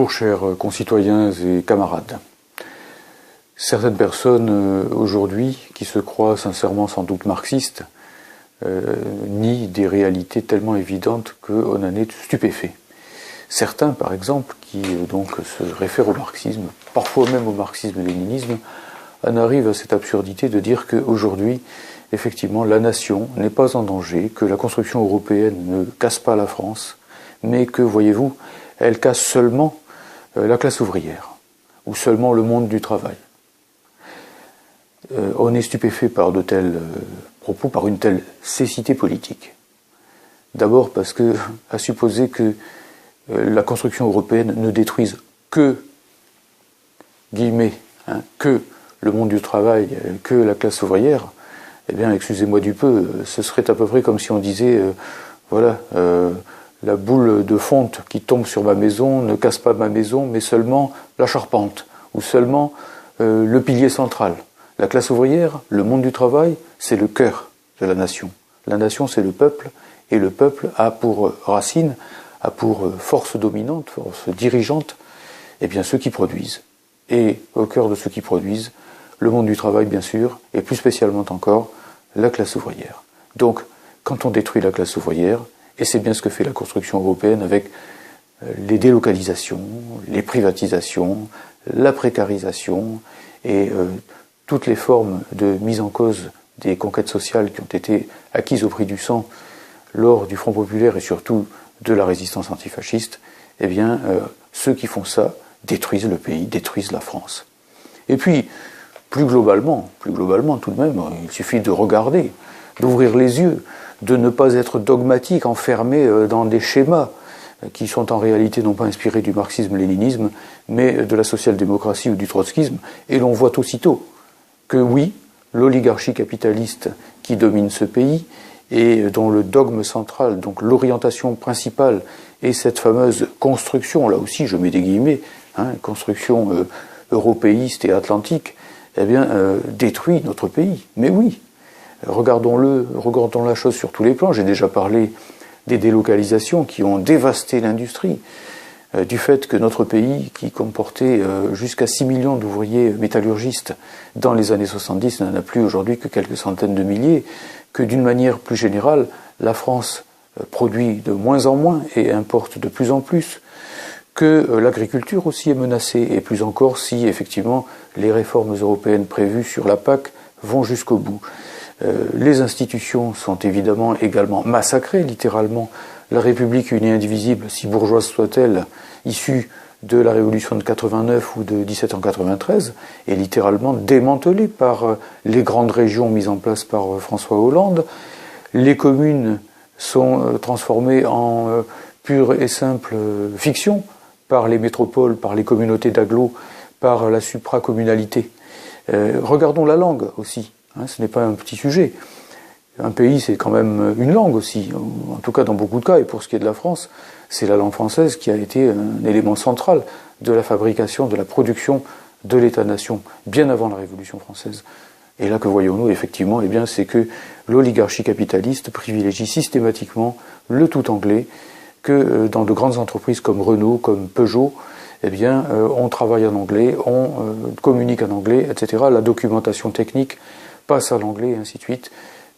Bonjour chers concitoyens et camarades. Certaines personnes aujourd'hui, qui se croient sincèrement sans doute marxistes, nient des réalités tellement évidentes qu'on en est stupéfait. Certains, par exemple, qui donc se réfèrent au marxisme, parfois même au marxisme-léninisme, en arrivent à cette absurdité de dire qu'aujourd'hui, effectivement, la nation n'est pas en danger, que la construction européenne ne casse pas la France, mais que, voyez-vous, elle casse seulement la classe ouvrière, ou seulement le monde du travail. On est stupéfait par de tels propos, par une telle cécité politique. D'abord parce que, à supposer que la construction européenne ne détruise que, guillemets, que le monde du travail, que la classe ouvrière, eh bien, excusez-moi du peu, ce serait à peu près comme si on disait, voilà, la boule de fonte qui tombe sur ma maison ne casse pas ma maison, mais seulement la charpente, ou seulement le pilier central. La classe ouvrière, le monde du travail, c'est le cœur de la nation. La nation, c'est le peuple, et le peuple a pour racine, a pour force dominante, force dirigeante, eh bien ceux qui produisent. Et au cœur de ceux qui produisent, le monde du travail, bien sûr, et plus spécialement encore, la classe ouvrière. Donc, quand on détruit la classe ouvrière, et c'est bien ce que fait la construction européenne avec les délocalisations, les privatisations, la précarisation et toutes les formes de mise en cause des conquêtes sociales qui ont été acquises au prix du sang lors du Front populaire et surtout de la résistance antifasciste, eh bien, ceux qui font ça détruisent le pays, détruisent la France. Et puis, plus globalement tout de même, il suffit de regarder, d'ouvrir les yeux, de ne pas être dogmatique, enfermé dans des schémas qui sont en réalité non pas inspirés du marxisme-léninisme, mais de la social-démocratie ou du trotskisme, et l'on voit aussitôt que oui, l'oligarchie capitaliste qui domine ce pays, et dont le dogme central, donc l'orientation principale, est cette fameuse construction, là aussi je mets des guillemets, construction européiste et atlantique, eh bien, détruit notre pays. Mais oui, regardons la chose sur tous les plans. J'ai déjà parlé des délocalisations qui ont dévasté l'industrie, du fait que notre pays, qui comportait jusqu'à 6 millions d'ouvriers métallurgistes dans les années 70, n'en a plus aujourd'hui que quelques centaines de milliers, que d'une manière plus générale, la France produit de moins en moins et importe de plus en plus, que l'agriculture aussi est menacée, et plus encore si effectivement les réformes européennes prévues sur la PAC vont jusqu'au bout. Les institutions sont évidemment également massacrées, littéralement. La République unie indivisible, si bourgeoise soit-elle, issue de la Révolution de 89 ou de 1793, est littéralement démantelée par les grandes régions mises en place par François Hollande. Les communes sont transformées en pure et simple fiction par les métropoles, par les communautés d'agglos, par la supracommunalité. Regardons la langue aussi. Ce n'est pas un petit sujet. Un pays, c'est quand même une langue aussi, en tout cas dans beaucoup de cas, et pour ce qui est de la France, c'est la langue française qui a été un élément central de la fabrication, de la production de l'État-nation, bien avant la Révolution française. Et là, que voyons-nous, effectivement, eh bien, c'est que l'oligarchie capitaliste privilégie systématiquement le tout anglais, que dans de grandes entreprises comme Renault, comme Peugeot, eh bien, on travaille en anglais, on communique en anglais, etc. La documentation technique passe à l'anglais, et ainsi de suite.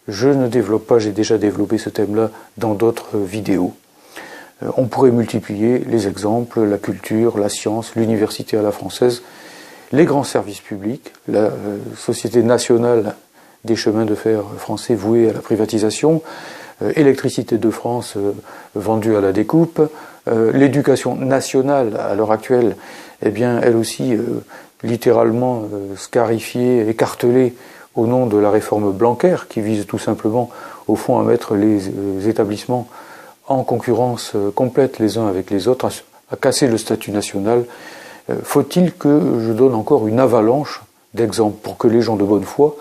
Je ne développe pas, j'ai déjà développé ce thème-là dans d'autres vidéos. On pourrait multiplier les exemples, la culture, la science, l'université à la française, les grands services publics, la Société nationale des chemins de fer français vouée à la privatisation, Électricité de France vendue à la découpe, l'éducation nationale à l'heure actuelle, eh bien, elle aussi littéralement scarifiée, écartelée au nom de la réforme Blanquer, qui vise tout simplement, au fond, à mettre les établissements en concurrence complète les uns avec les autres, à casser le statut national. Faut-il que je donne encore une avalanche d'exemples pour que les gens de bonne foi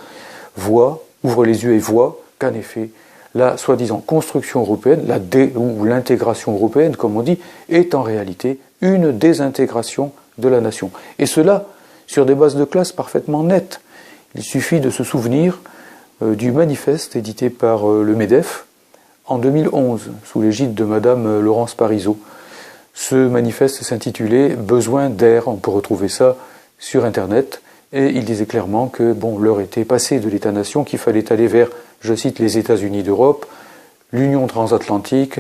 voient, ouvrent les yeux et voient qu'en effet, la soi-disant construction européenne, ou l'intégration européenne, comme on dit, est en réalité une désintégration de la nation. Et cela sur des bases de classe parfaitement nettes. Il suffit de se souvenir du manifeste édité par le MEDEF en 2011, sous l'égide de Madame Laurence Parisot. Ce manifeste s'intitulait « Besoin d'air », on peut retrouver ça sur Internet, et il disait clairement que bon, l'heure était passée de l'État-nation, qu'il fallait aller vers, je cite, les États-Unis d'Europe, l'Union transatlantique,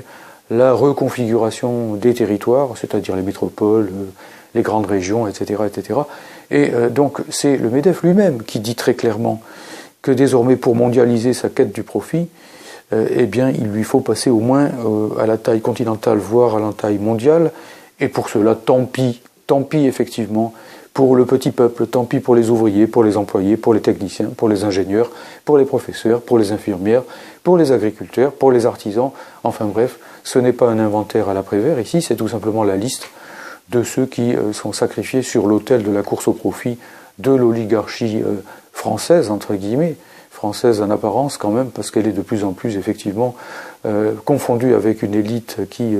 la reconfiguration des territoires, c'est-à-dire les métropoles, les grandes régions, etc., etc. Et donc c'est le MEDEF lui-même qui dit très clairement que désormais, pour mondialiser sa quête du profit, eh bien, il lui faut passer au moins à la taille continentale, voire à la taille mondiale. Et pour cela, tant pis effectivement pour le petit peuple, tant pis pour les ouvriers, pour les employés, pour les techniciens, pour les ingénieurs, pour les professeurs, pour les infirmières, pour les agriculteurs, pour les artisans. Enfin bref, ce n'est pas un inventaire à la Prévert. Ici, c'est tout simplement la liste de ceux qui sont sacrifiés sur l'autel de la course au profit de l'oligarchie française, entre guillemets, française en apparence quand même, parce qu'elle est de plus en plus effectivement confondue avec une élite qui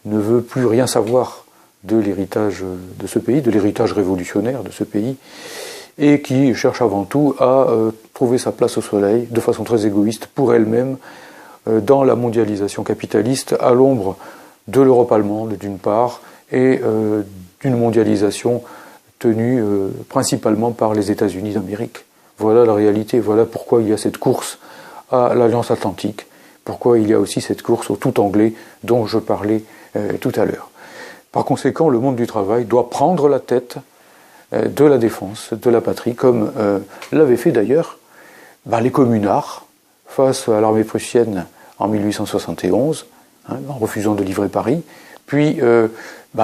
ne veut plus rien savoir de l'héritage de ce pays, de l'héritage révolutionnaire de ce pays, et qui cherche avant tout à trouver sa place au soleil, de façon très égoïste, pour elle-même, dans la mondialisation capitaliste, à l'ombre de l'Europe allemande d'une part, et d'une mondialisation tenue principalement par les États-Unis d'Amérique. Voilà la réalité, voilà pourquoi il y a cette course à l'Alliance Atlantique, pourquoi il y a aussi cette course au tout anglais dont je parlais tout à l'heure. Par conséquent, le monde du travail doit prendre la tête de la défense de la patrie, comme l'avaient fait d'ailleurs les communards face à l'armée prussienne en 1871, en refusant de livrer Paris, puis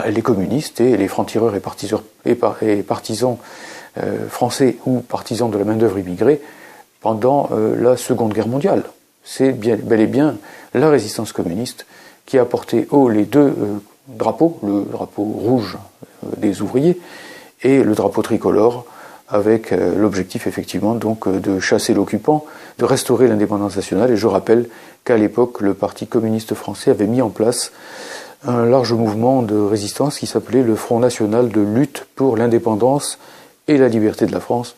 les communistes et les francs-tireurs et partisans français ou partisans de la main-d'œuvre immigrée pendant la Seconde Guerre mondiale. C'est bel et bien la résistance communiste qui a porté haut les deux drapeaux, le drapeau rouge des ouvriers et le drapeau tricolore, avec l'objectif effectivement donc de chasser l'occupant, de restaurer l'indépendance nationale. Et je rappelle qu'à l'époque, le Parti communiste français avait mis en place un large mouvement de résistance qui s'appelait le Front national de lutte pour l'indépendance et la liberté de la France,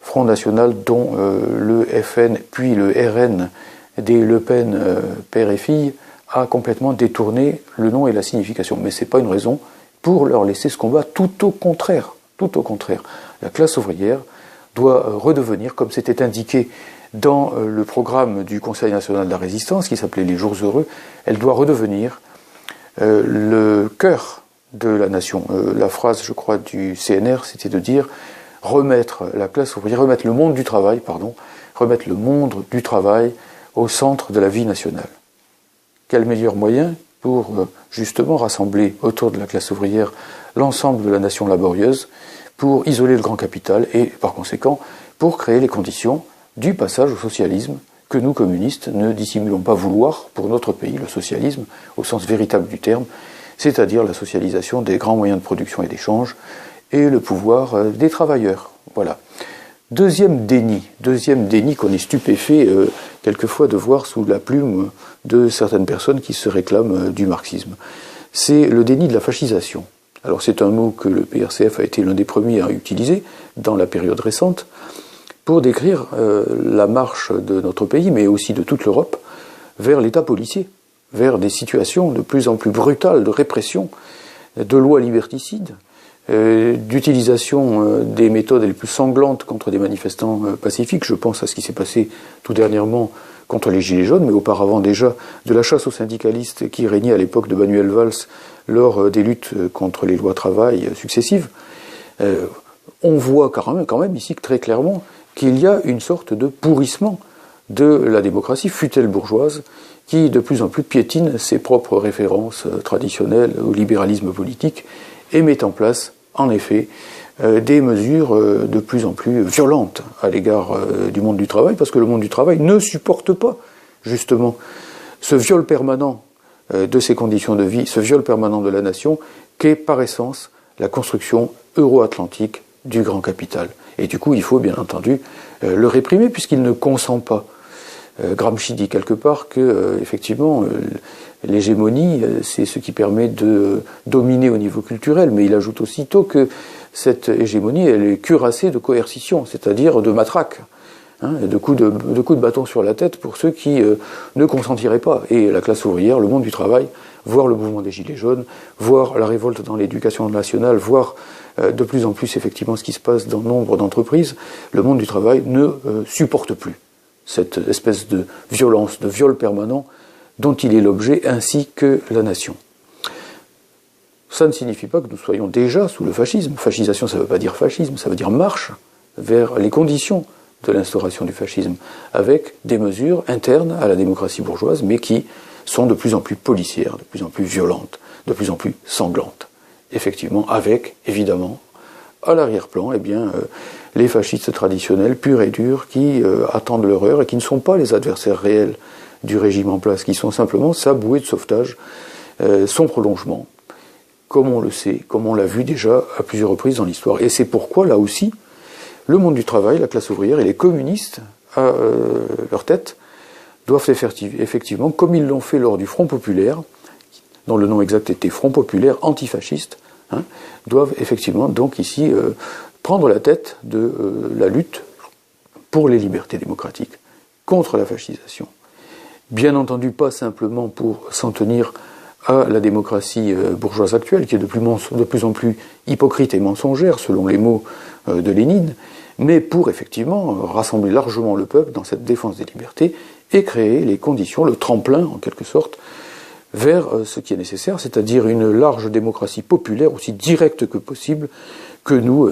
Front national dont le FN puis le RN des Le Pen, père et fille, a complètement détourné le nom et la signification. Mais ce n'est pas une raison pour leur laisser ce combat, tout au contraire. Tout au contraire. La classe ouvrière doit redevenir, comme c'était indiqué dans le programme du Conseil national de la résistance, qui s'appelait les Jours heureux, elle doit redevenir le cœur de la nation. La phrase, je crois, du CNR, c'était de dire remettre la classe ouvrière, remettre le monde du travail au centre de la vie nationale. Quel meilleur moyen pour justement rassembler autour de la classe ouvrière l'ensemble de la nation laborieuse, pour isoler le grand capital et, par conséquent, pour créer les conditions du passage au socialisme que nous, communistes, ne dissimulons pas vouloir pour notre pays, le socialisme, au sens véritable du terme, c'est-à-dire la socialisation des grands moyens de production et d'échange et le pouvoir des travailleurs. Voilà. Deuxième déni qu'on est stupéfait quelquefois de voir sous la plume de certaines personnes qui se réclament du marxisme. C'est le déni de la fascisation. Alors c'est un mot que le PRCF a été l'un des premiers à utiliser dans la période récente pour décrire la marche de notre pays, mais aussi de toute l'Europe, vers l'État policier, vers des situations de plus en plus brutales de répression, de lois liberticides, d'utilisation des méthodes les plus sanglantes contre des manifestants pacifiques. Je pense à ce qui s'est passé tout dernièrement contre les Gilets jaunes, mais auparavant déjà de la chasse aux syndicalistes qui régnait à l'époque de Manuel Valls lors des luttes contre les lois travail successives. On voit quand même ici très clairement qu'il y a une sorte de pourrissement de la démocratie, fût-elle bourgeoise, qui de plus en plus piétine ses propres références traditionnelles au libéralisme politique et met en place, en effet, des mesures de plus en plus violentes à l'égard du monde du travail, parce que le monde du travail ne supporte pas, justement, ce viol permanent de ses conditions de vie, ce viol permanent de la nation, qu'est par essence la construction euro-atlantique du grand capital. Et du coup, il faut bien entendu le réprimer, puisqu'il ne consent pas. Gramsci dit quelque part que, effectivement, l'hégémonie, c'est ce qui permet de dominer au niveau culturel, mais il ajoute aussitôt que cette hégémonie, elle est cuirassée de coercition, c'est-à-dire de matraque, de coups de bâton sur la tête pour ceux qui ne consentiraient pas. Et la classe ouvrière, le monde du travail, voir le mouvement des Gilets jaunes, voir la révolte dans l'éducation nationale, voir de plus en plus effectivement ce qui se passe dans nombre d'entreprises, le monde du travail ne supporte plus cette espèce de violence, de viol permanent dont il est l'objet, ainsi que la nation. Ça ne signifie pas que nous soyons déjà sous le fascisme. Fascisation, ça ne veut pas dire fascisme, ça veut dire marche vers les conditions de l'instauration du fascisme, avec des mesures internes à la démocratie bourgeoise, mais qui sont de plus en plus policières, de plus en plus violentes, de plus en plus sanglantes. Effectivement, avec, évidemment, à l'arrière-plan, les fascistes traditionnels, purs et durs, qui attendent leur heure et qui ne sont pas les adversaires réels du régime en place, qui sont simplement sa bouée de sauvetage, son prolongement, comme on le sait, comme on l'a vu déjà à plusieurs reprises dans l'histoire. Et c'est pourquoi, là aussi, le monde du travail, la classe ouvrière et les communistes, à leur tête, doivent effectivement, comme ils l'ont fait lors du Front populaire, dont le nom exact était Front populaire antifasciste, doivent effectivement donc ici prendre la tête de la lutte pour les libertés démocratiques, contre la fascisation. Bien entendu, pas simplement pour s'en tenir à la démocratie bourgeoise actuelle, qui est de plus en plus hypocrite et mensongère, selon les mots de Lénine, mais pour effectivement rassembler largement le peuple dans cette défense des libertés et créer les conditions, le tremplin en quelque sorte, vers ce qui est nécessaire, c'est-à-dire une large démocratie populaire aussi directe que possible, que nous,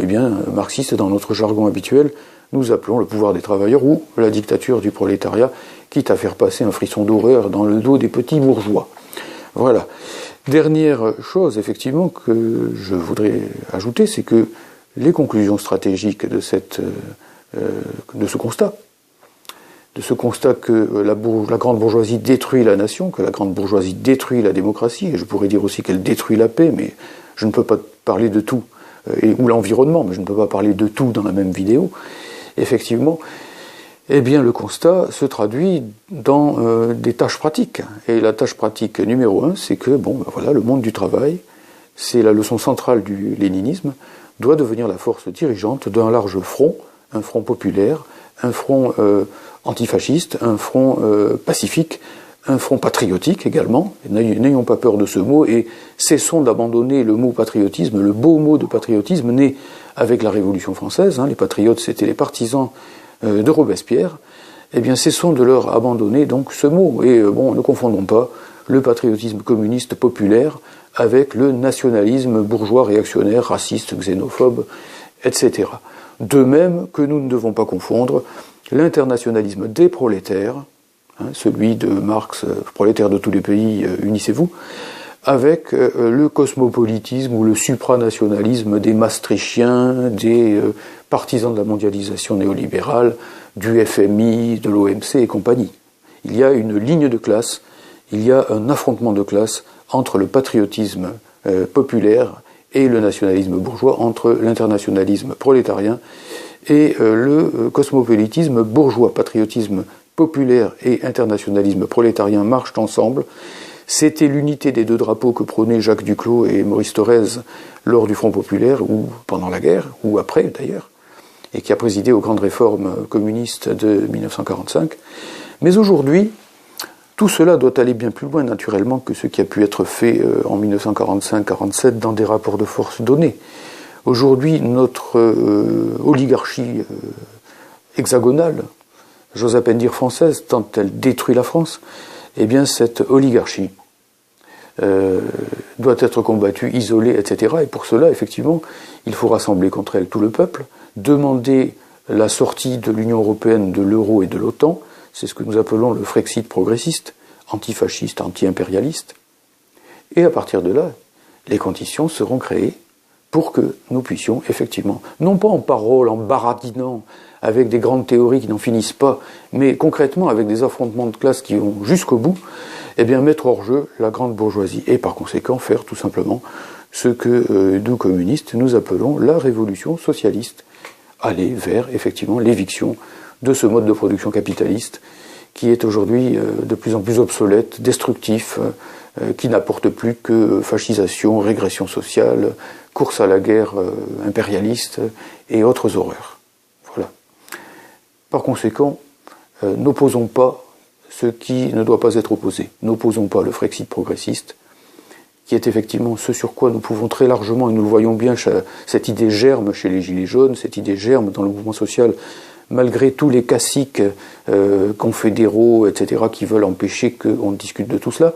marxistes, dans notre jargon habituel, nous appelons le pouvoir des travailleurs ou la dictature du prolétariat, quitte à faire passer un frisson d'horreur dans le dos des petits bourgeois. Voilà. Dernière chose, effectivement, que je voudrais ajouter, c'est que les conclusions stratégiques de ce constat que la grande bourgeoisie détruit la nation, que la grande bourgeoisie détruit la démocratie, et je pourrais dire aussi qu'elle détruit la paix, mais je ne peux pas parler de tout, ou l'environnement, mais je ne peux pas parler de tout dans la même vidéo, effectivement, le constat se traduit dans des tâches pratiques. Et la tâche pratique numéro 1, c'est que, le monde du travail, c'est la leçon centrale du léninisme, doit devenir la force dirigeante d'un large front, un front populaire, un front antifasciste, un front pacifique, un front patriotique également. N'ayons pas peur de ce mot et cessons d'abandonner le mot patriotisme, le beau mot de patriotisme né avec la Révolution française. Les patriotes, c'était les partisans de Robespierre. Cessons de leur abandonner donc ce mot. Et ne confondons pas le patriotisme communiste populaire avec le nationalisme bourgeois réactionnaire, raciste, xénophobe, etc. De même que nous ne devons pas confondre l'internationalisme des prolétaires, celui de Marx, prolétaires de tous les pays, unissez-vous, avec le cosmopolitisme ou le supranationalisme des Maastrichtiens, des partisans de la mondialisation néolibérale, du FMI, de l'OMC et compagnie. Il y a une ligne de classe, il y a un affrontement de classe entre le patriotisme populaire et le nationalisme bourgeois, entre l'internationalisme prolétarien et le cosmopolitisme bourgeois. Patriotisme populaire et internationalisme prolétarien marchent ensemble. C'était l'unité des deux drapeaux que prônaient Jacques Duclos et Maurice Thorez lors du Front populaire, ou pendant la guerre, ou après d'ailleurs, et qui a présidé aux grandes réformes communistes de 1945. Mais aujourd'hui, tout cela doit aller bien plus loin, naturellement, que ce qui a pu être fait en 1945-47 dans des rapports de force donnés. Aujourd'hui, notre oligarchie hexagonale, j'ose à peine dire française, tant elle détruit la France, cette oligarchie doit être combattue, isolée, etc. Et pour cela, effectivement, il faut rassembler contre elle tout le peuple, demander la sortie de l'Union européenne, de l'euro et de l'OTAN. C'est ce que nous appelons le Frexit progressiste, antifasciste, anti-impérialiste. Et à partir de là, les conditions seront créées pour que nous puissions effectivement, non pas en parole, en baradinant, avec des grandes théories qui n'en finissent pas, mais concrètement avec des affrontements de classes qui vont jusqu'au bout, mettre hors jeu la grande bourgeoisie et par conséquent faire tout simplement ce que nous communistes nous appelons la révolution socialiste, aller vers effectivement l'éviction de ce mode de production capitaliste qui est aujourd'hui de plus en plus obsolète, destructif, qui n'apporte plus que fascisation, régression sociale, course à la guerre impérialiste et autres horreurs. Voilà. Par conséquent, n'opposons pas ce qui ne doit pas être opposé. N'opposons pas le Frexit progressiste qui est effectivement ce sur quoi nous pouvons très largement, et nous le voyons bien, cette idée germe chez les Gilets jaunes, cette idée germe dans le mouvement social, malgré tous les caciques confédéraux, etc., qui veulent empêcher qu'on discute de tout cela,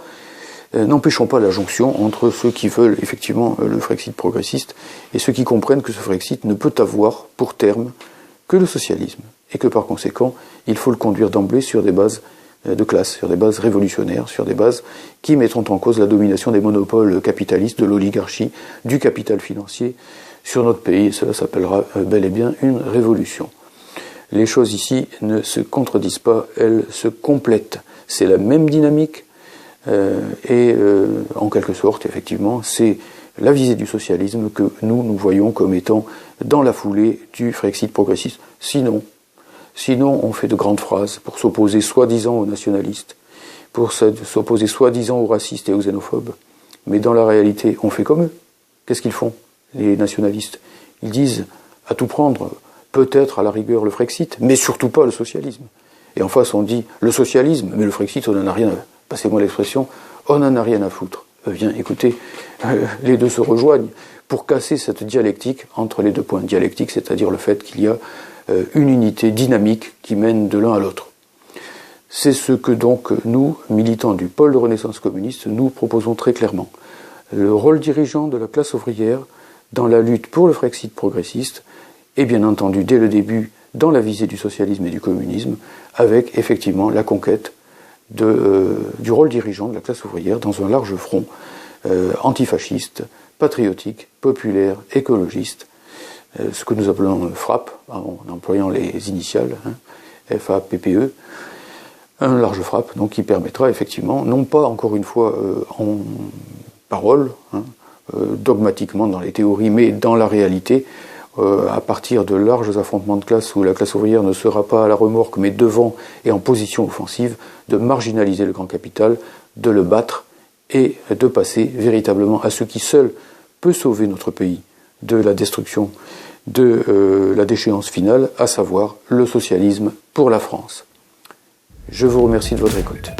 n'empêchons pas la jonction entre ceux qui veulent effectivement le Frexit progressiste et ceux qui comprennent que ce Frexit ne peut avoir pour terme que le socialisme, et que par conséquent, il faut le conduire d'emblée sur des bases de classe, sur des bases révolutionnaires, sur des bases qui mettront en cause la domination des monopoles capitalistes, de l'oligarchie, du capital financier sur notre pays, et cela s'appellera bel et bien une révolution. Les choses ici ne se contredisent pas, elles se complètent. C'est la même dynamique, en quelque sorte, effectivement, c'est la visée du socialisme que nous voyons comme étant dans la foulée du Frexit progressiste. Sinon, on fait de grandes phrases pour s'opposer soi-disant aux nationalistes, pour s'opposer soi-disant aux racistes et aux xénophobes. Mais dans la réalité, on fait comme eux. Qu'est-ce qu'ils font, les nationalistes? Ils disent à tout prendre, peut-être à la rigueur le Frexit, mais surtout pas le socialisme. Et en face, on dit le socialisme, mais le Frexit, on n'en a rien à... Passez-moi l'expression, on n'en a rien à foutre. Eh bien, écoutez, les deux se rejoignent pour casser cette dialectique entre les deux points dialectiques, c'est-à-dire le fait qu'il y a une unité dynamique qui mène de l'un à l'autre. C'est ce que donc nous, militants du pôle de Renaissance communiste, nous proposons très clairement. Le rôle dirigeant de la classe ouvrière dans la lutte pour le Frexit progressiste est bien entendu dès le début dans la visée du socialisme et du communisme, avec effectivement la conquête du rôle dirigeant de la classe ouvrière dans un large front antifasciste, patriotique, populaire, écologiste, ce que nous appelons FRAPP, en employant les initiales, FAPPE, un large FRAPP donc, qui permettra effectivement, non pas encore une fois en parole, dogmatiquement dans les théories, mais dans la réalité, à partir de larges affrontements de classe où la classe ouvrière ne sera pas à la remorque mais devant et en position offensive, de marginaliser le grand capital, de le battre et de passer véritablement à ce qui seul peut sauver notre pays de la destruction, de la déchéance finale, à savoir le socialisme pour la France. Je vous remercie de votre écoute.